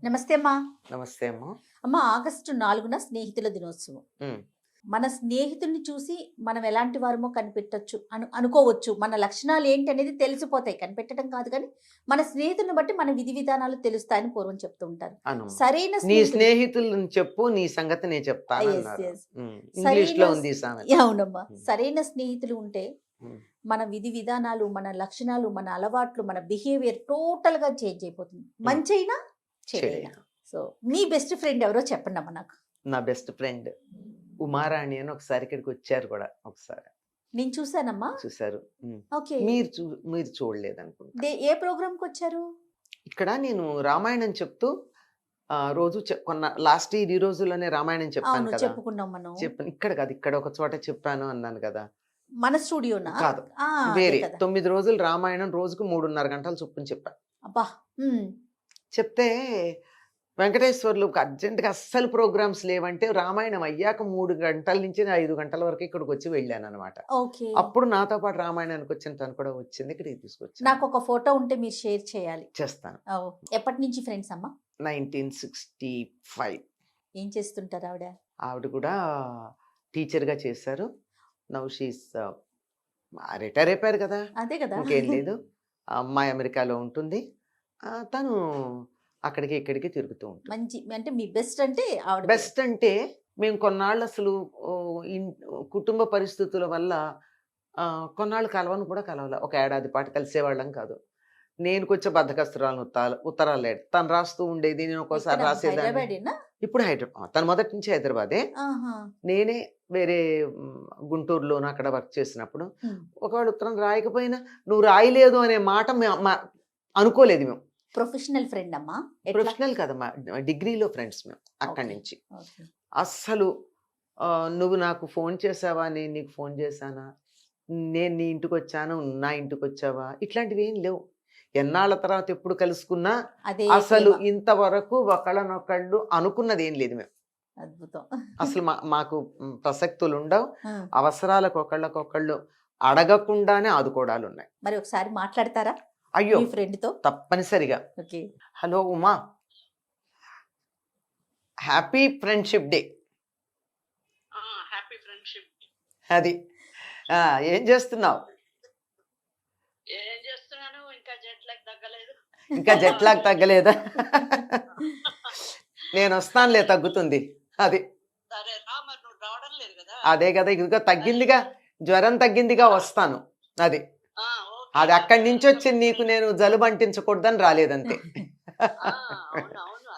నమస్తే అమ్మా. నమస్తే అమ్మా. అమ్మా, ఆగస్టు 4న స్నేహితుల దినోత్సవం. ఉమ్, మన స్నేహితుల్ని చూసి మనం ఎలాంటి వారమో కనిపెట్టొచ్చు అనుకోవచ్చు. మన లక్షణాలు ఏంటి అనేది తెలిసిపోతాయి. కనిపెట్టడం కాదు కానీ మన స్నేహితులను బట్టి మన విధి విధానాలు తెలుస్తాయని పూర్వం చెప్తూ ఉంటారు. అను సరైన నీ స్నేహితుడు. స్నేహితులను చెప్పు, నీ సంగతి నేను చెప్తాను Yes, అన్నారు. yes. ఇంగ్లీష్ లో సరైన ఉంది ఈ సామెత. అవునమ్మా. సరైన స్నేహితులు ఉంటే ఉమ్, మన విధి విధానాలు, మన లక్షణాలు, మన అలవాట్లు, మన బిహేవియర్ టోటల్ గా చేంజ్ అయిపోతుంది. మంచైనా చెడైనా. చెడు. సో మీ బెస్ట్ ఫ్రెండ్ ఎవరో చెప్పండి అమ్మా నాకు. నా బెస్ట్ ఫ్రెండ్ ఉమారాణి అని ఒకసారి ఇక్కడికి వచ్చారు కూడా, ఒకసారి నేను చూసానమ్మా. చూసారు. ఓకే. మీరు చూడలేదు అనుకుంటా. ఏ ప్రోగ్రామ్ కి వచ్చారు? ఇక్కడ నేను రామాయణం చెప్తూ రోజు కొన్న లాస్ట్ ఈ రోజుల్లోనే రామాయణం చెప్పాను అవును, కదా. చెప్పుకున్నాం మనం. చెప్పాను ఇక్కడ కాదు, ఇక్కడ ఒక చోట చెప్పాను అన్నాను కదా. మన స్టూడియోనా? కాదు, అదే వేరే కదా. 9 రోజులు రామాయణం రోజుకు 3.5 గంటలు చొప్పున చెప్పాను. అబ్బా. చెప్తే వెంకటేశ్వర్లు అర్జెంటుగా అస్సలు ప్రోగ్రామ్స్ లేవంటే రామాయణం అయ్యాక 3 గంటల నుంచి 5 గంటల వరకు ఇక్కడికి వచ్చి వెళ్ళాను అనమాట. ఓకే. అప్పుడు నాతో పాటు రామాయణానికి వచ్చిన తను కూడా వచ్చింది, ఇక్కడికి తీసుకొచ్చి. నాకు ఒక ఫోటో ఉంటే మీరు షేర్ చేయాలి. చేస్తాను. ఎప్పటి నుంచి ఫ్రెండ్స్ అమ్మా? 1965. ఏం చేస్తుంటారు ఆవిడ? ఆవిడ కూడా టీచర్గా చేశారు. నౌ షీస్ రిటైర్ అయిపోయారు కదా, అదే కదా. ఇంకేం లేదు. ఆ అమ్మాయి అమెరికాలో ఉంటుంది. తను అక్కడికి ఇక్కడికి తిరుగుతూ ఉంటుంది. మంచి అంటే మీ బెస్ట్ అంటే ఆవిడ. బెస్ట్ అంటే మేము కొన్నాళ్ళు అసలు కుటుంబ పరిస్థితుల వల్ల కొన్నాళ్ళు కలవను కూడా కలవాల. ఒక ఏడాది పాటు కలిసేవాళ్ళం కాదు. నేను కొంచెం బద్దకస్తురాలను, ఉత్తరాలు లేడు తను రాస్తూ ఉండేది, నేను ఒక్కోసారి రాసేదాన్ని. హైదరాబాదేనా? ఇప్పుడు హైదరాబాద్, తను మొదటి నుంచి హైదరాబాదే. నేనే వేరే గుంటూరులోను అక్కడ వర్క్ చేసినప్పుడు ఒకవేళ ఉత్తరం రాయకపోయినా నువ్వు రాయలేదు అనే మాట అనుకోలేదు మేము. ప్రొఫెషనల్ ఫ్రెండ్ అమ్మా? ప్రొఫెషనల్ కదమ్మా, డిగ్రీలో ఫ్రెండ్స్ మేము అక్కడి నుంచి. అస్సలు నువ్వు నాకు ఫోన్ చేసావా, నేను నీకు ఫోన్ చేశానా, నేను నీ ఇంటికి వచ్చాను నా ఇంటికి వచ్చావా, ఇట్లాంటివి ఏం లేవు. ఎన్నాళ్ళ తర్వాత ఎప్పుడు కలుసుకున్నా అసలు ఇంతవరకు ఒకళ్ళనొకళ్ళు అనుకున్నది ఏం లేదు మేము. అద్భుతం. అసలు మాకు ప్రసక్తులు ఉండవు. అవసరాలకు ఒకళ్ళకొకళ్ళు అడగకుండానే ఆదుకోవడాలు ఉన్నాయి. మరి ఒకసారి మాట్లాడతారా? అయ్యో, ఫ్రెండ్ తో తప్పనిసరిగా. Hello Uma, happy friendship day. Happy friendship. అది ఏం చేస్తున్నావు? ఏం చేస్తున్నాను, ఇంకా జెట్ లాగ్ తగ్గలేదు. ఇంకా జెట్ లాగ్ తగ్గలేదా? నేను వస్తానులే, తగ్గుతుంది. అది సరే రా, మరి నువ్వు రావడం లేదు కదా. అదే కదా, ఇదిగో తగ్గిందిగా, జ్వరం తగ్గిందిగా, వస్తాను. అది అది అక్కడి నుంచి వచ్చి నీకు నేను జలుబు అంటించకూడదని రాలేదంతే.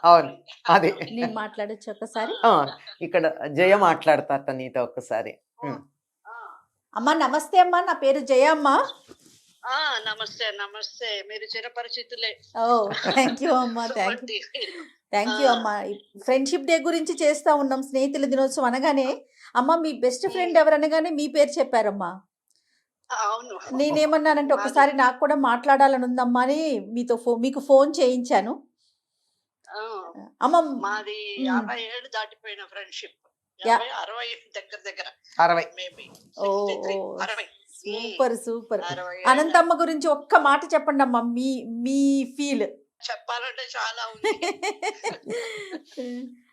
అవును, అది నేను మాట్లాడచ్చు ఒకసారి. ఇక్కడ జయ మాట్లాడతా నీతో ఒక్కసారి. అమ్మా నమస్తే అమ్మా, నా పేరు జయ అమ్మా. నమస్తే నమస్తే, మీరు చిరపరిచితులే. థ్యాంక్ యూ అమ్మా. థ్యాంక్ యూ అమ్మా. ఫ్రెండ్షిప్ డే గురించి చేస్తా ఉన్నాం. స్నేహితుల దినోత్సవం అనగానే అమ్మ మీ బెస్ట్ ఫ్రెండ్ ఎవరు అనగానే మీ పేరు చెప్పారమ్మా. అవును, నేనేమన్నానంటే ఒకసారి నాకు కూడా మాట్లాడాలని ఉందమ్మా అని మీకు ఫోన్ చేయించాను. అమ్మ మాది 50 ఏళ్ళు దాటిపోయిన ఫ్రెండ్షిప్. 60 దగ్గర దగ్గర 60 మేబీ. Super super. అనంతమ్మ గురించి ఒక్క మాట చెప్పండి అమ్మా, మీ ఫీల్. చెప్పాలంటే చాలా ఉంది.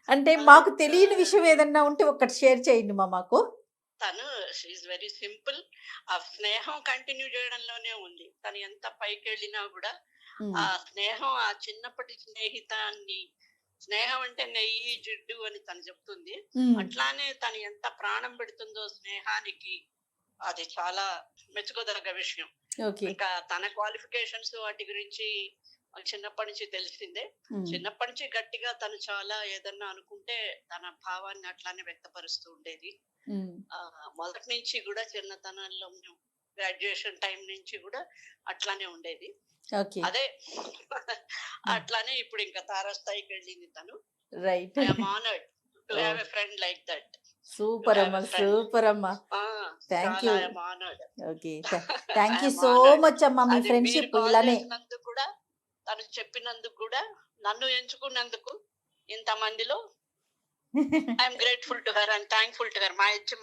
అంటే మాకు తెలియని విషయం ఏదన్నా ఉంటే ఒక్కటి షేర్ చేయండి మా మాకు. తను షీఈ్ వెరీ సింపుల్. ఆ స్నేహం కంటిన్యూ చేయడంలోనే ఉంది. తను ఎంత పైకి వెళ్ళినా కూడా ఆ స్నేహం, ఆ చిన్నప్పటి స్నేహితాన్ని, స్నేహం అంటే నెయ్యి జిడ్డు అని తను చెప్తుంది. అట్లానే తను ఎంత ప్రాణం పెడుతుందో స్నేహానికి, అది చాలా మెచ్చుకోదగ్గ విషయం. ఇంకా తన క్వాలిఫికేషన్స్ వాటి గురించి చిన్నప్పటి నుంచి తెలిసిందే. చిన్నప్పటి నుంచి గట్టిగా తను చాలా ఏదన్నా అనుకుంటే తన భావాన్ని అట్లానే వ్యక్తపరుస్తూ ఉండేది. మొదటి నుంచి కూడా చిన్నతనంలో గ్రాడ్యుయేషన్ టైం నుంచి కూడా అట్లానే ఉండేది. అదే అట్లానే ఇప్పుడు ఇంకా తారాస్థాయికి వెళ్ళింది తను. Right. I am honoured to have a friend like that. Super అమ్మా, సూపర్ అమ్మా. Thank you. I am honoured. Okay, thank you so much అమ్మా. మీ ఫ్రెండ్షిప్ ఇలానే. కూడా తను చెప్పినందుకు కూడా, నన్ను ఎంచుకున్నందుకు ఇంతమందిలో I'm grateful to her and thankful to her.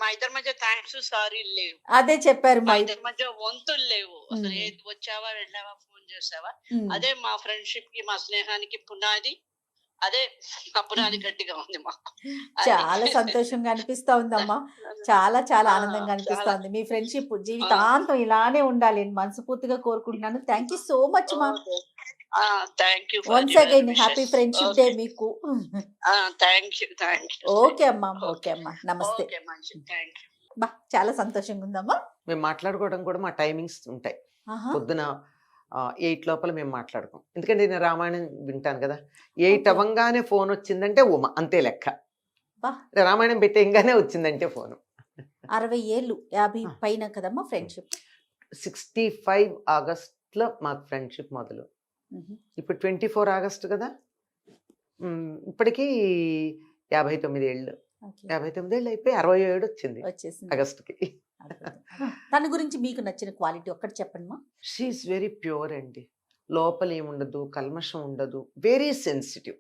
మా ఇద్దరి మధ్య థ్యాంక్స్ సారీ లేవు. అదే చెప్పారు. మా ఇద్దరి మధ్య వంతులు లేవు. అసలు ఏది వచ్చావా వెళ్ళావా ఫోన్ చేసావా, అదే మా ఫ్రెండ్షిప్ కి మా స్నేహానికి పునాది. అదే అపురాది గట్టిగా ఉంది మాకు. అది. చాలా సంతోషంగా అనిపిస్తా ఉందమ్మా. చాలా చాలా ఆ! ఆనందంగా అనిపిస్తా చాలా. ఉంది. మీ ఫ్రెండ్‌షిప్ ఆ! జీవితాంతం ఇలానే ఉండాలి అని మనస్ఫూర్తిగా కోరుకుంటున్నాను. థాంక్ యూ సో మచ్ మా. ఓకే. ఆ! Thank you for once your again happy wishes. Friendship day okay. మీకు. ఆ! Thank you. Thank you. Okay అమ్మా. Okay okay. అమ్మా. నమస్తే. ఓకే మంచిది. Thank you. చాలా సంతోషంగా ఉందమ్మా. మేము మాట్లాడుకోవడం కూడా మా టైమింగ్స్ ఉంటాయి. ఆహా! పొద్దున 8 లోపల మేము మాట్లాడుకోం. ఎందుకంటే నేను రామాయణం వింటాను కదా! 8 ఓకే. అవ్వంగానే ఫోన్ వచ్చిందంటే ఉమ అంతే లెక్క. అబ్బా! రామాయణం పెట్టేయంగానే వచ్చిందంటే ఫోను. 60 ఏళ్ళు 50 ఆ! పైన కదమ్మా ఫ్రెండ్‌షిప్. 65 ఆగస్ట్‌లో మాకు ఫ్రెండ్‌షిప్ మొదలు. హుహు. ఇప్పుడు 24 ఆగస్ట్ కదా! ఇప్పటికి 59 ఏళ్ళు. ఓకే. 59 ఏళ్ళు అయిపోయి 67 వచ్చింది వచ్చేసింది. ఆగస్ట్‌కి. అద్భుతం. తన గురించి మీకు నచ్చిన క్వాలిటీ ఒక్కటి చెప్పండమ్మా. షీ ఈస్ వెరీ ప్యూర్ అండి. లోపల ఏముండదు, కల్మషం ఉండదు. Very sensitive.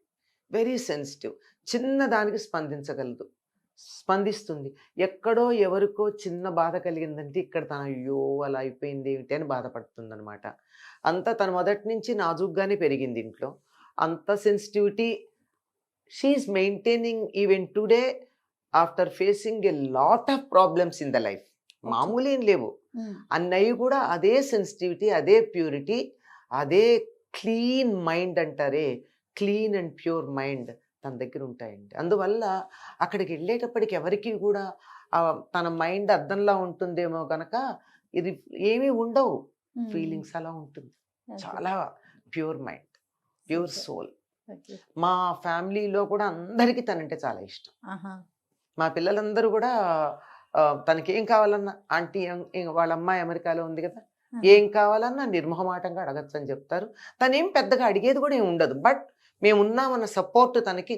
Very sensitive. చిన్న దానికి స్పందించగలదు. స్పందిస్తుంది. ఎక్కడో ఎవరికో చిన్న బాధ కలిగిందంటే ఇక్కడ తను అయ్యో! అలా అయిపోయింది ఏమిటి అని బాధపడుతుందనమాట. అంతా తను మొదటి నుంచి నాజూగ్గానే పెరిగింది ఇంట్లో. అంత sensitivity she is maintaining even today after facing a lot of problems in the life. Okay. మామూలేం లేవు. హ్మ్. అన్నయ్య కూడా అదే సెన్సిటివిటీ, అదే ప్యూరిటీ, అదే క్లీన్ మైండ్ అంటారే, క్లీన్ అండ్ ప్యూర్ మైండ్ తన దగ్గర ఉంటాయండి. అందువల్ల అక్కడికి వెళ్ళేటప్పటికి ఎవరికీ కూడా తన మైండ్ అద్దంలా ఉంటుందేమో గనక ఇది ఏమీ ఉండవు. హ్మ్. ఫీలింగ్స్ అలా ఉంటుంది. ఓకే. చాలా pure mind, pure super. Soul. Okay. మా ఫ్యామిలీలో కూడా అందరికీ తనంటే చాలా ఇష్టం. ఆహా! మా పిల్లలందరూ కూడా తనకేం కావాలన్నా ఆంటీ వాళ్ళ అమ్మాయి అమెరికాలో ఉంది కదా! ఆహా! ఏం కావాలన్నా నిర్మొహమాటంగా అడగొచ్చని చెప్తారు. తనేం పెద్దగా అడిగేది కూడా ఏమి ఉండదు. బట్ మేమున్నామన్న సపోర్ట్ తనకి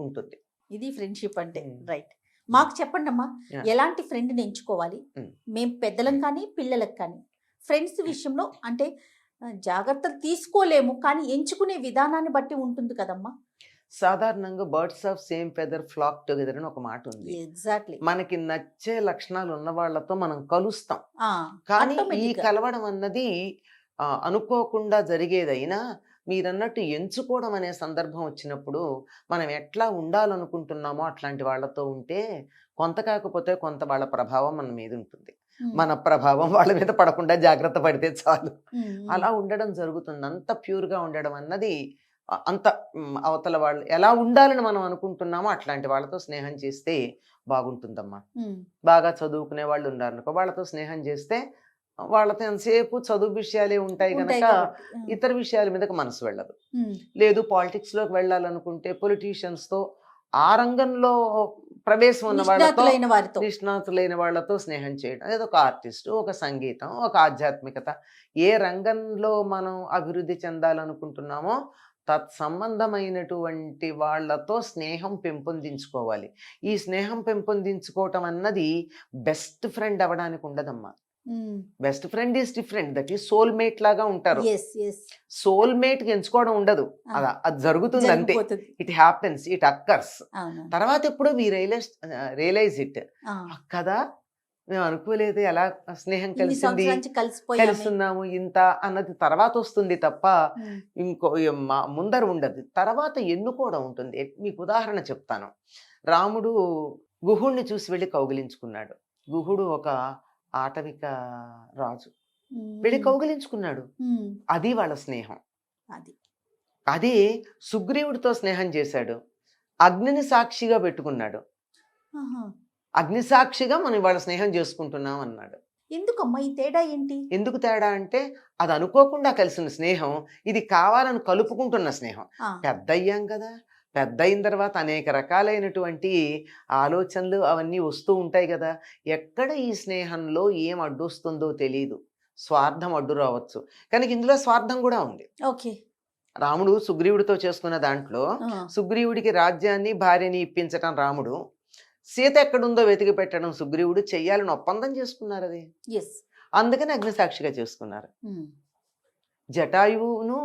ఉంటుంది. ఇది ఫ్రెండ్‌షిప్ అంటే. హ్మ్. రైట్. మాకు చెప్పండమ్మా. యాహ్! ఎలాంటి ఫ్రెండ్‌ని ఎంచుకోవాలి? హ్మ్. మేము పెద్దలం కానీ, పిల్లలకి కానీ. ఫ్రెండ్స్ విషయంలో అంటే జాగ్రత్తలు తీసుకోలేము. కానీ ఎంచుకునే విధానాన్ని బట్టి ఉంటుంది కదమ్మా! సాధారణంగా birds of same feather flock together అని ఒక మాట ఉంది. ఎగ్జాక్ట్‌లీ. మనకి నచ్చే లక్షణాలు ఉన్న వాళ్ళతో మనం కలుస్తాం. ఆ! కానీ ఈ ఆటోమేటిక్‌గా. కలవడం అన్నది అనుకోకుండా జరిగేదైనా మీరన్నట్టు ఎంచుకోవడం అనే సందర్భం వచ్చినప్పుడు మనం ఎట్లా ఉండాలనుకుంటున్నామో అట్లాంటి వాళ్ళతో ఉంటే కొంత కాకపోతే కొంత వాళ్ళ ప్రభావం మన మీద ఉంటుంది. హ్మ్. మన ప్రభావం వాళ్ళ మీద పడకుండా జాగ్రత్త పడితే చాలు. హ్మ్. హ్మ్. అలా ఉండడం జరుగుతుంది. అంత ప్యూర్‌గా ఉండడం అన్నది అంత అవతల వాళ్ళు ఎలా ఉండాలని మనం అనుకుంటున్నామో అట్లాంటి వాళ్ళతో స్నేహం చేస్తే బాగుంటుందమ్మా. హ్మ్. బాగా చదువుకునే వాళ్ళు ఉన్నారనుకో వాళ్ళతో స్నేహం చేస్తే వాళ్ళతో ఎంతసేపు చదువు విషయాలే ఉంటాయి ఉంటాయి గనక కాబట్టి. ఇతర విషయాల మీదకి మనసు వెళ్ళదు. హ్మ్. లేదు పాలిటిక్స్‌లోకి వెళ్ళాలనుకుంటే పొలిటీషియన్స్‌తో ఆ రంగంలో ప్రవేశం ఉన్న వాళ్ళతో నిష్ణాతులైన వారితో. నిష్ణాతులైన వాళ్ళతో స్నేహం చేయడం. ఏదో ఒక ఆర్టిస్టు, ఒక సంగీతం, ఒక ఆధ్యాత్మికత ఏ రంగంలో మనం అభివృద్ధి చెందాలనుకుంటున్నామో తత్సంబంధమైనటువంటి వాళ్ళతో స్నేహం పెంపొందించుకోవాలి. ఈ స్నేహం పెంపొందించుకోవటం అన్నది బెస్ట్ ఫ్రెండ్ అవ్వడానికి ఉండదమ్మా. హ్మ్. Best friend is different. That is soulmate లాగా ఉంటారు. యెస్. యెస్. సోల్‌మేట్‌కి ఎంచుకోవడం ఉండదు. ఆ! అది జరుగుతుంది అంతే. జరిగిపోతుంది. It happens. It occurs. అవును. తర్వాత ఎప్పుడో వి రియలైజ్ ఇట్. ఆ! కదా! మేము అనుకోలేదు ఎలా స్నేహం ఇన్ని కలిసింది. సంవత్సరాల నుంచి కలిసిపోయామే. కలుస్తున్నాము ఇంత అన్నది తర్వాత వస్తుంది తప్ప హ్మ్. ఇంకో ముందర ఉండదు. తర్వాత ఎన్నుకోవడం ఉంటుంది. మీకు ఉదాహరణ చెప్తాను. రాముడు గుహుడిని చూసి వెళ్ళి కౌగిలించుకున్నాడు. గుహుడు ఒక ఆటవిక రాజు. వెళ్ళి హ్మ్. కౌగిలించుకున్నాడు. హ్మ్. అది వాళ్ళ స్నేహం. అది. అదే సుగ్రీవుడితో స్నేహం చేశాడు. అగ్నిని సాక్షిగా పెట్టుకున్నాడు. ఆహా! అగ్ని సాక్షిగా మనం ఇవాళ స్నేహం చేసుకుంటున్నాం అన్నాడు. ఎందుకమ్మా ఈ తేడా ఏంటి? ఎందుకు తేడా అంటే అది అనుకోకుండా కలిసిన స్నేహం, ఇది కావాలని కలుపుకుంటున్న స్నేహం. ఆ! పెద్దయ్యాం కదా! పెద్దయిన తర్వాత అనేక రకాలైనటువంటి ఆలోచనలు అవన్నీ వస్తూ ఉంటాయి కదా! ఎక్కడ ఈ స్నేహంలో ఏం అడ్డొస్తుందో తెలీదు. స్వార్థం అడ్డు రావచ్చు. కానీ ఇందులో స్వార్థం కూడా ఉంది. ఓకే. రాముడు సుగ్రీవుడితో చేసుకున్న దాంట్లో ఆ! సుగ్రీవుడికి రాజ్యాన్ని, భార్యని ఇప్పించటం రాముడు. సీత ఎక్కడుందో వెతికి పెట్టడం సుగ్రీవుడు. చెయ్యాలని ఒప్పందం చేసుకున్నారది. యెస్. అందుకని అగ్నిసాక్షిగా చేసుకున్నారు. హ్మ్. జటాయువును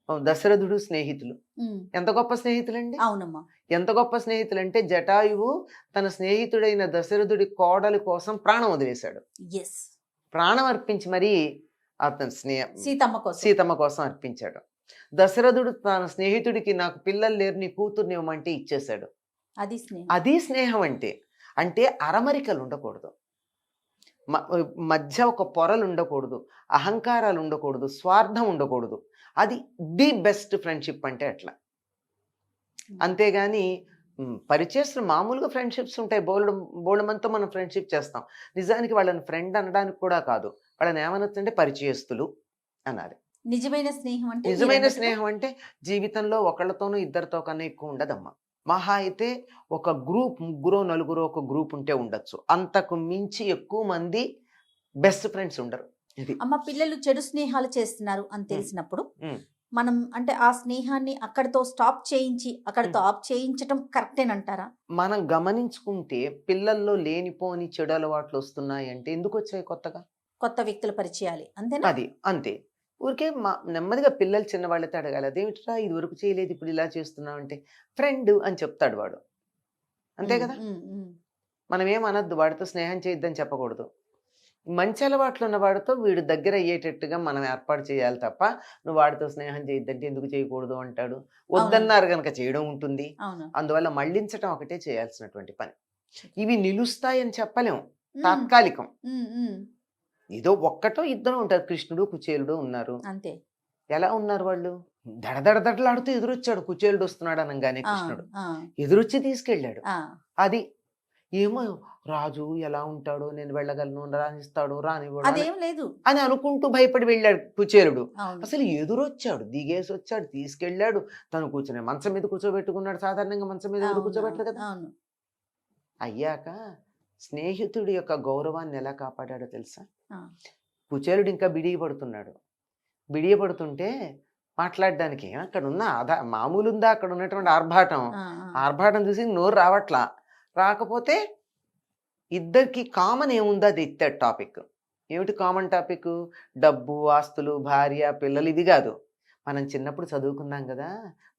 దశరథుడు స్నేహితులు. హ్మ్. ఎంత గొప్ప స్నేహితులండి. అవునమ్మా. ఎంత గొప్ప స్నేహితులంటే జటాయువు తన స్నేహితుడైన దశరథుడి కోడలి కోసం ప్రాణం వదిలేశాడు. యెస్. ప్రాణం అర్పించి మరీ అతని సీతమ్మ కోసం. సీతమ్మ కోసం అర్పించాడు. దశరథుడు తన స్నేహితుడికి నాకు పిల్లలు లేరు నీ కూతుర్ని ఇవ్వమంటే ఇచ్చేశాడు. అది స్నేహం. అది స్నేహం అంటే. అంటే అరమరికలు ఉండకూడదు, మధ్య ఒక పొరలు ఉండకూడదు, అహంకారాలు ఉండకూడదు, స్వార్థం ఉండకూడదు. అది ది బెస్ట్ ఫ్రెండ్షిప్ అంటే అట్లా. అంతేగాని పరిచయస్తులు మామూలుగా ఫ్రెండ్షిప్స్ ఉంటాయి, బోలమంతా మనం ఫ్రెండ్షిప్ చేస్తాం. నిజానికి వాళ్ళని ఫ్రెండ్ అనడానికి కూడా కాదు, వాళ్ళని ఏమనొచ్చంటే పరిచయస్తులు అనాలి. నిజమైన స్నేహం అంటే నిజమైన స్నేహం అంటే జీవితంలో ఒకళ్ళతోనూ ఇద్దరితో కన్నా ఎక్కువ ఉండదమ్మా. మహా అయితే ఒక గ్రూప్, ముగ్గురో నలుగురో ఒక గ్రూప్ ఉంటే ఉండొచ్చు, అంతకు మించి ఎక్కువ మంది బెస్ట్ ఫ్రెండ్స్ ఉండరు. ఇది అమ్మ పిల్లలు చెడు స్నేహాలు చేస్తున్నారు అని తెలిసినప్పుడు ఉమ్. మనం అంటే ఆ స్నేహాన్ని అక్కడితో స్టాప్ చేయించి అక్కడితో ఆఫ్ చేయించడం కరెక్టేనంటారా? మనం గమనించుకుంటే పిల్లల్లో లేనిపోని చెడు అలవాట్లు వస్తున్నాయి అంటే ఎందుకు వచ్చాయి కొత్తగా? కొత్త వ్యక్తుల పరిచయాలు అంతేనా? అది అంతే. ఊరికే నెమ్మదిగా పిల్లలు చిన్నవాళ్ళతో అడగాలి, అదేమిట్రా ఇది వరకు చేయలేదు ఇప్పుడు ఇలా చేస్తున్నావు అంటే ఫ్రెండ్ అని చెప్తాడు వాడు, అంతే కదా. మనం ఏమనద్దు, వాడితో స్నేహం చేయొద్దని చెప్పకూడదు. మంచి అలవాట్లు ఉన్న వాడితో వీడు దగ్గర అయ్యేటట్టుగా మనం ఏర్పాటు చేయాలి తప్ప నువ్వు వాడితో స్నేహం చేయొద్దంటే ఎందుకు చేయకూడదు అంటాడు. వద్దన్నారు కనుక చేయడం ఉంటుంది. అందువల్ల మళ్ళించటం ఒకటే చేయాల్సినటువంటి పని. ఇవి నిలుస్తాయని చెప్పలేము, తాత్కాలికం. ఏదో ఒక్కటో ఇద్దరు ఉంటారు, కృష్ణుడు కుచేలుడు ఉన్నారు అంతే. ఎలా ఉన్నారు వాళ్ళు? దడదడదడలాడుతూ ఎదురొచ్చాడు కుచేలుడు వస్తున్నాడు అనగానే, కృష్ణుడు ఎదురొచ్చి తీసుకెళ్ళాడు. అది ఏమో రాజు ఎలా ఉంటాడో, నేను వెళ్ళగలను, రానిస్తాడు రానివ్వడు అదేం లేదు అని అనుకుంటూ భయపడి వెళ్ళాడు కుచేలుడు. అసలు ఎదురొచ్చాడు, దిగేసి వచ్చాడు, తీసుకెళ్ళాడు. తను కూర్చునే మంచం మీద కూర్చోబెట్టుకున్నాడు. సాధారణంగా మంచం మీద ఎవరు కూర్చోబెట్టరు కదా. అయ్యాక స్నేహితుడి యొక్క గౌరవాన్ని ఎలా కాపాడాడో తెలుసా? కుచేలుడు ఇంకా బిడియపడుతున్నాడు. బిడియపడుతుంటే మాట్లాడడానికి అక్కడ ఉన్న మామూలు ఉందా అక్కడ ఉన్నటువంటి ఆర్భాటం చూసి నోరు రావట్లా. రాకపోతే ఇద్దరికి కామన్ ఏముందో అది ఎత్తాడు టాపిక్. ఏమిటి కామన్ టాపిక్? డబ్బు, ఆస్తులు, భార్య, పిల్లలు. ఇది కాదు, మనం చిన్నప్పుడు చదువుకున్నాం కదా,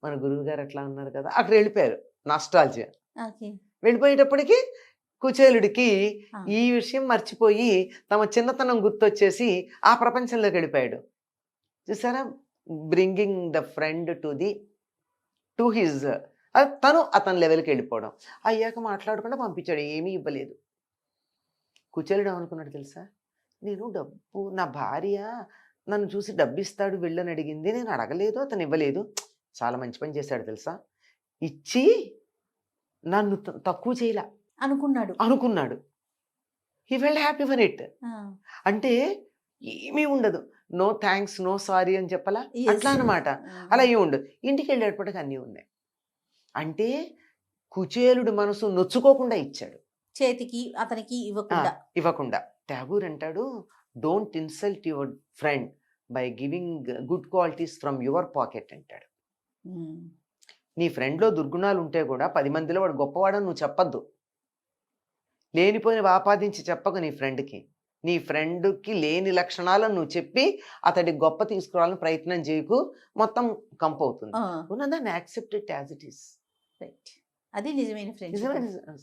మన గురువు గారు అట్లా ఉన్నారు కదా, అక్కడ వెళ్ళిపోయారు. నాస్టాల్జియా. వెళ్ళిపోయేటప్పటికి కుచేలుడికి ఈ విషయం మర్చిపోయి తమ చిన్నతనం గుర్తొచ్చేసి ఆ ప్రపంచంలోకి వెళ్ళిపోయాడు. చూసారా, bringing the friend to his, తను అతని లెవెల్కి వెళ్ళిపోవడం. అయ్యాక మాట్లాడకుండా పంపించాడు, ఏమీ ఇవ్వలేదు. కుచేలుడు ఏమనుకున్నాడు తెలుసా? నేను డబ్బు, నా భార్య నన్ను చూసి డబ్బు ఇస్తాడు వెళ్ళని అడిగింది, నేను అడగలేదు, అతను ఇవ్వలేదు. చాలా మంచి పని చేశాడు తెలుసా, ఇచ్చి నన్ను తక్కువ చేయలే అనుకున్నాడు. He felt happy for it. అంటే ఏమీ ఉండదు, నో థ్యాంక్స్, నో సారీ అని చెప్పలా, అట్లా అనమాట. అలా ఏమి ఉండదు. ఇంటికి వెళ్ళేటప్పటికి అన్నీ ఉన్నాయి. అంటే కుచేలుడు మనసు నొచ్చుకోకుండా ఇచ్చాడు, చేతికి అతనికి ఇవ్వకుండా. టాగూర్ అంటాడు, don't insult your friend by giving good qualities from your pocket అంటాడు. నీ ఫ్రెండ్లో దుర్గుణాలు ఉంటే కూడా 10 మందిలో వాడు గొప్పవాడని నువ్వు చెప్పద్దు. లేనిపోయిన ఆపాదించి చెప్పకు నీ ఫ్రెండ్కి. నీ ఫ్రెండ్కి లేని లక్షణాలను నువ్వు చెప్పి అతడి గొప్ప తీసుకురావాలని ప్రయత్నం చేయకు, మొత్తం కంప్ అవుతుంది. ఉన్నదాన్ని accept it as it is. అది నిజమైన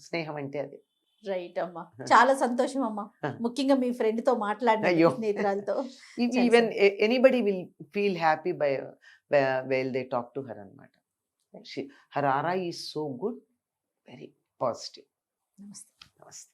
స్నేహం అంటే అది. రైట్ అమ్మా, చాలా సంతోషం అమ్మా. ముఖ్యంగా మీ ఫ్రెండ్ తో మాట్లాడిన స్నేహితురాలతో. Even anybody will feel happy by well they talk to her అన్నమాట. Her aura is so good, very positive. నమస్తే. నమస్తే.